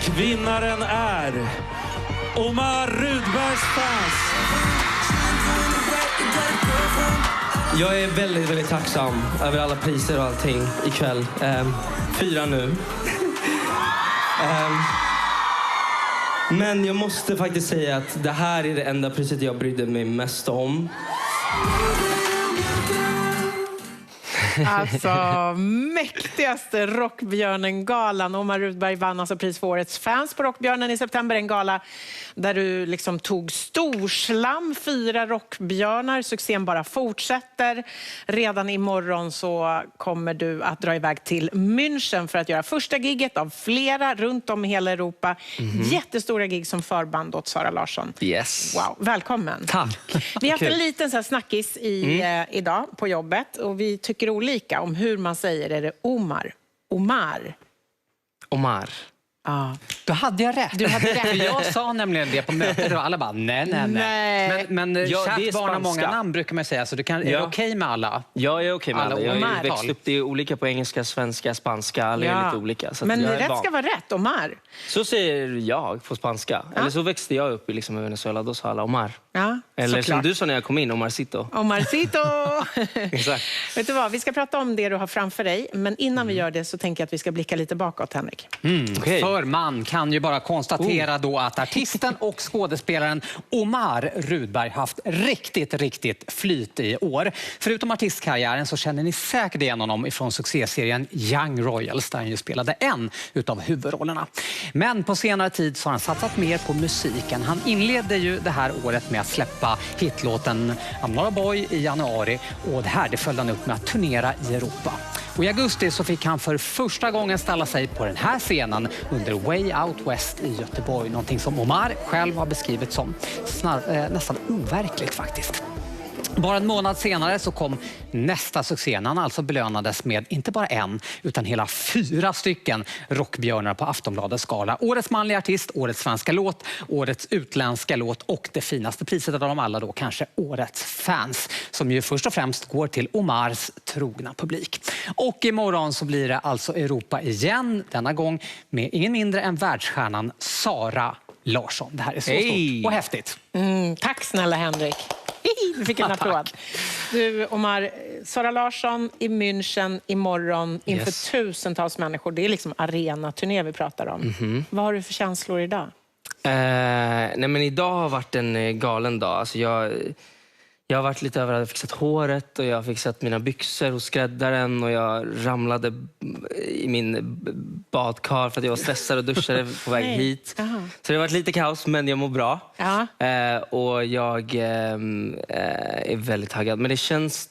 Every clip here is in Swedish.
Och vinnaren är Omar Rudbergs fans. Jag är väldigt, väldigt tacksam över alla priser och allting ikväll. 4 nu. Men jag måste faktiskt säga att det här är det enda priset jag brydde mig mest om. Alltså, mäktigaste Rockbjörnen-galan. Omar Rudberg vann alltså pris för årets fans på Rockbjörnen i september. En gala där du liksom tog storslam, 4 rockbjörnar. Succén bara fortsätter. Redan imorgon så kommer du att dra iväg till München för att göra första gigget av flera runt om i hela Europa. Jättestora gig som förband åt Zara Larsson. Yes. Wow, välkommen. Tack. Vi har haft en liten så här snackis idag på jobbet och vi tycker olika om hur man säger. Är det Omar? Omar. Ja. Då hade jag rätt. Du hade rätt. Jag sa nämligen det på mötet och alla bara nej. Men Ja, det är kärt barn har många spanska. namn brukar man säga. Så du kan, är det okej med alla? Jag är okej med alla. Jag Omar. har växt upp, det är olika på engelska, svenska, spanska. Alla är lite olika. Så Men jag är rätt van. ska vara rätt, Omar. Så säger jag på spanska. Eller så växte jag upp i Venezuela, då sa alla Omar. Ja, Eller som såklart. du sa när jag kom in, Omarcito. Omarcito! Exakt. Vet du vad, vi ska prata om det du har framför dig. Men innan vi gör det så tänker jag att vi ska blicka lite bakåt, Henrik. Okej. För man kan ju bara konstatera då att artisten och skådespelaren Omar Rudberg haft riktigt flyt i år. Förutom artistkarriären så känner ni säkert igen honom ifrån succéserien Young Royals där han ju spelade en utav huvudrollerna. Men på senare tid så har han satsat mer på musiken. Han inledde ju det här året med att släppa hitlåten I'm Not A Boy i januari och det följde han upp med att turnera i Europa. Och i augusti så fick han för första gången ställa sig på den här scenen under Way Out West i Göteborg. Någonting som Omar själv har beskrivit som nästan overkligt faktiskt. Bara en månad senare så kom nästa succé. Han alltså belönades med inte bara en utan hela 4 stycken rockbjörnar på Aftonbladets skala. Årets manliga artist, årets svenska låt, årets utländska låt och det finaste priset av dem alla då kanske årets fans. Som ju först och främst går till Omars trogna publik. Och imorgon så blir det alltså Europa igen. Denna gång med ingen mindre än världsstjärnan Zara Larsson. Det här är så stort och häftigt. Tack snälla Henrik. Du fick en applåd. Du, Omar, Zara Larsson i München imorgon inför tusentals människor. Det är liksom arenaturné vi pratar om. Vad har du för känslor idag? Nej, men idag har varit en galen dag. Alltså jag har varit lite över att jag fixat håret och jag har fixat mina byxor hos skräddaren och jag ramlade i min badkar för att jag var stressad och duschade på väg hit. Så det har varit lite kaos, men jag mår bra. Och jag är väldigt taggad. Men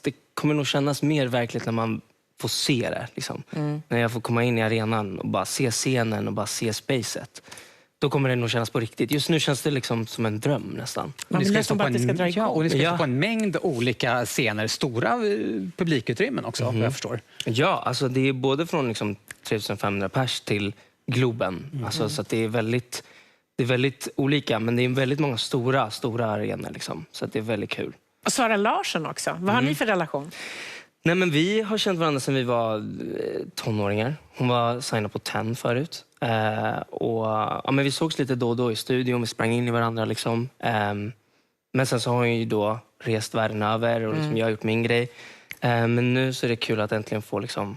det kommer nog kännas mer verkligt när man får se det. Liksom. När jag får komma in i arenan och bara se scenen och bara se spacet. Då kommer det nog kännas på riktigt. Just nu känns det liksom som en dröm nästan. Man vill nästan bara att det ska dra igång. Och ni ska stå på en mängd olika scener. Stora publikutrymmen också, vad jag förstår. Ja, alltså det är både från liksom 3500 pers till Globen. Alltså, så att det är väldigt olika. Men det är väldigt många stora arenor. Liksom. Så att det är väldigt kul. Och Zara Larsson också. Vad har ni för relation? Nej, men vi har känt varandra sedan vi var tonåringar. Hon var signad på 10 förut. Men vi sågs lite då och då i studion. Vi sprang in i varandra liksom. Men sen så har hon ju då rest världen över och liksom jag har gjort min grej. Men nu så är det kul att äntligen få liksom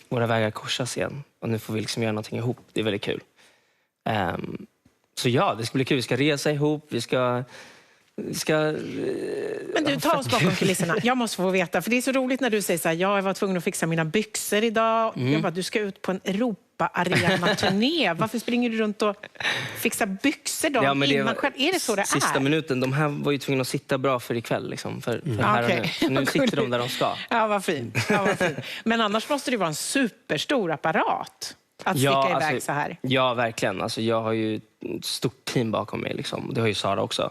våra vägar korsas igen. Och nu får vi liksom göra någonting ihop. Det är väldigt kul. Så ja, det ska bli kul. Vi ska resa ihop. Vi ska... Men du, ta oss bakom kulisserna. Jag måste få veta, för det är så roligt när du säger så här, jag var tvungen att fixa mina byxor idag. Jag bara, du ska ut på en Europa-arena-turné. Varför springer du runt och fixar byxor då? Innan själv? Är det så det är? Sista minuten, de här var ju tvungna att sitta bra för ikväll. Liksom, för här och nu. Så nu sitter de där de ska. Ja, vad fint. Men annars måste det vara en superstor apparat att sticka iväg så här. Ja, verkligen. Alltså, jag har ju ett stort team bakom mig. Liksom. Det har ju Zara också.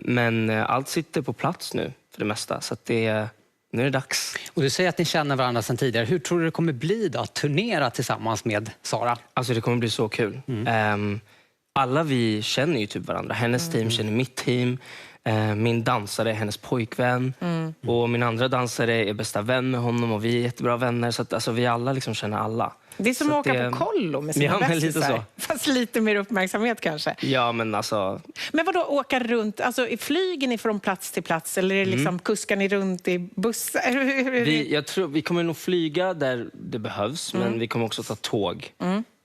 Men allt sitter på plats nu för det mesta. Så att nu är det dags. Och du säger att ni känner varandra sedan tidigare. Hur tror du det kommer bli då att turnera tillsammans med Zara? Alltså det kommer bli så kul. Alla vi känner ju typ varandra. Hennes team känner mitt team. Min dansare är hennes pojkvän. Och min andra dansare är bästa vän med honom. Och vi är jättebra vänner. Så att, alltså, vi alla liksom känner alla. Det är som att åka på kollo med sina bästisar. Fast lite mer uppmärksamhet kanske. Ja, men alltså... Men vadå åka runt? Alltså, flyger ni från plats till plats? Eller är det liksom, kuskar ni runt i bussar? Jag tror vi kommer nog flyga där det behövs. Men vi kommer också ta tåg.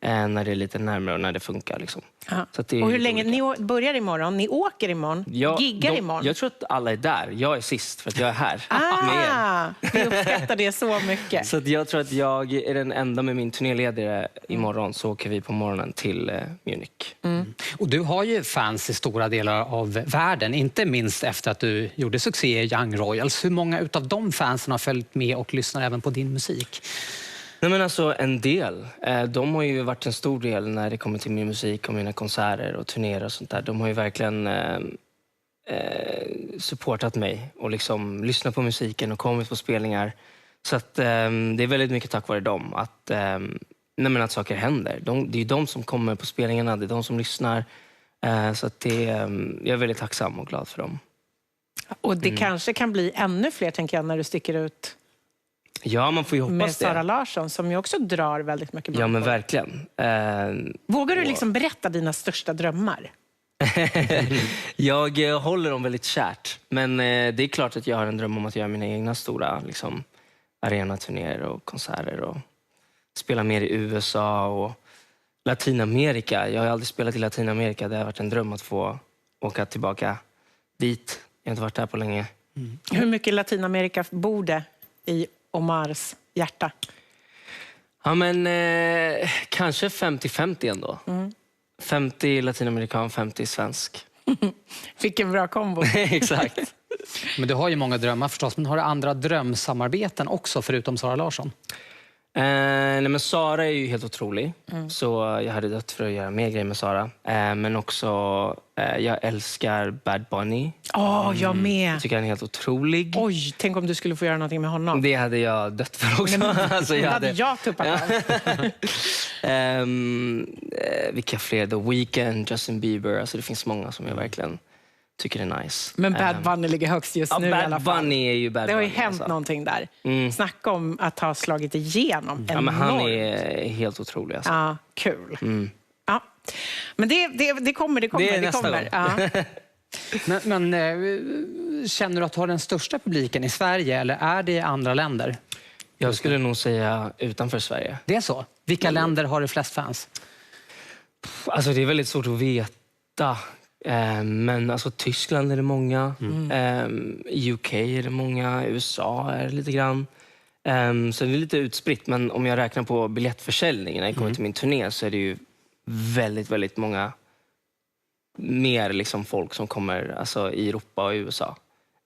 När det är lite närmare och när det funkar. Liksom. Så att det är och hur länge? Ni börjar imorgon? Ni åker imorgon? Giggar imorgon? Jag tror att alla är där. Jag är sist för att jag är här med er. Vi uppskattar det så mycket. Så att jag tror att jag är den enda med min turnéledare imorgon. Så åker vi på morgonen till Munich. Och du har ju fans i stora delar av världen. Inte minst efter att du gjorde succé i Young Royals. Hur många utav de fansen har följt med och lyssnar även på din musik? Nej, men alltså en del. De har ju varit en stor del när det kommer till min musik och mina konserter och turnéer och sånt där. De har ju verkligen supportat mig och liksom lyssnat på musiken och kommit på spelningar. Så att det är väldigt mycket tack vare dem att, att saker händer. Det är ju de som kommer på spelningarna, det är de som lyssnar. Så att jag är väldigt tacksam och glad för dem. Och det kanske kan bli ännu fler, tänker jag, när du sticker ut. Ja, man får ju hoppas med det. Sara Larsson som ju också drar väldigt mycket bra. Ja, men verkligen. Vågar du liksom berätta dina största drömmar? Jag håller dem väldigt kärt. Men det är klart att jag har en dröm om att göra mina egna stora liksom, arenaturnéer och konserter. Och spela mer i USA och Latinamerika. Jag har aldrig spelat i Latinamerika. Det har varit en dröm att få åka tillbaka dit. Jag har inte varit där på länge. Hur mycket Latinamerika bor det i Omars hjärta? Ja, men kanske 50-50 ändå. 50 latinamerikan, 50 svensk. Vilken bra kombo. Exakt. Men du har ju många drömmar förstås. Men har du andra drömsamarbeten också förutom Sara Larsson? Nej, men Sara är ju helt otrolig. Så jag hade dött för att göra mer grejer med Sara. Men också, jag älskar Bad Bunny. Jag med. Jag tycker han är helt otrolig. Oj, tänk om du skulle få göra någonting med honom. Det hade jag dött för också. Alltså, det hade jag tuppat av. Vilka fler? The Weeknd, Justin Bieber. Alltså, det finns många som jag verkligen tycker är nice. Men Bad Bunny ligger högst just nu i alla fall. Bad Bunny är ju Bad Bunny. Det har ju hänt någonting där. Snacka om att ha slagit igenom enormt. Ja, men han är helt otrolig. Alltså. Ja, kul. Ja. Men det kommer. Det är nästa gång. Ja. Men känner du att du har den största publiken i Sverige eller är det i andra länder? Jag skulle nog säga utanför Sverige. Det är så? Vilka länder har du flest fans? Alltså det är väldigt svårt att veta. Men alltså Tyskland är det många. UK är det många. USA är det lite grann. Så det är lite utspritt. Men om jag räknar på biljettförsäljningen när jag kommer till min turné så är det ju väldigt, väldigt många mer liksom folk som kommer alltså, i Europa och USA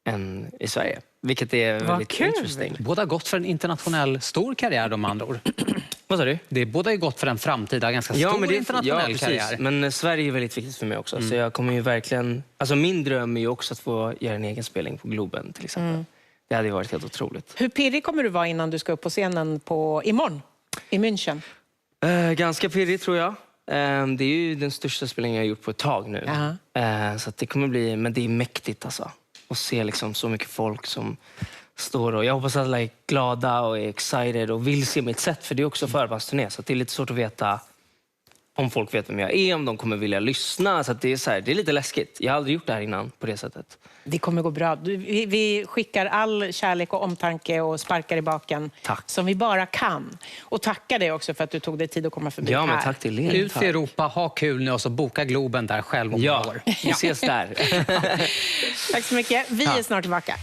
än i Sverige. Vilket är väldigt intressant. Båda har gått för en internationell stor karriär de andra år. Vad sa du? Det är båda har gått för en framtida ganska stor internationell karriär. Men Sverige är väldigt viktigt för mig också. Så jag kommer ju verkligen... Alltså min dröm är ju också att få göra en egen spelning på Globen till exempel. Det hade ju varit helt otroligt. Hur pirrig kommer du vara innan du ska upp på scenen imorgon i München? Ganska pirrig tror jag. Det är ju den största spelningen jag har gjort på ett tag nu. Så att det kommer bli... Men det är mäktigt alltså. Och se liksom så mycket folk som står och... Jag hoppas att alla är glada och är excited och vill se mitt sätt. För det är också förbandsturné. Så det är lite svårt att veta om folk vet vem jag är. Om de kommer vilja lyssna. Så att det är så här, det är lite läskigt. Jag har aldrig gjort det här innan på det sättet. Det kommer gå bra. Vi skickar all kärlek och omtanke och sparkar i baken. Tack. Som vi bara kan. Och tackar dig också för att du tog dig tid att komma förbi här. Men tack till er. Ut i Europa, ha kul nu och så boka Globen där själv om några år. Vi ses där. Tack så mycket. Vi är snart tillbaka.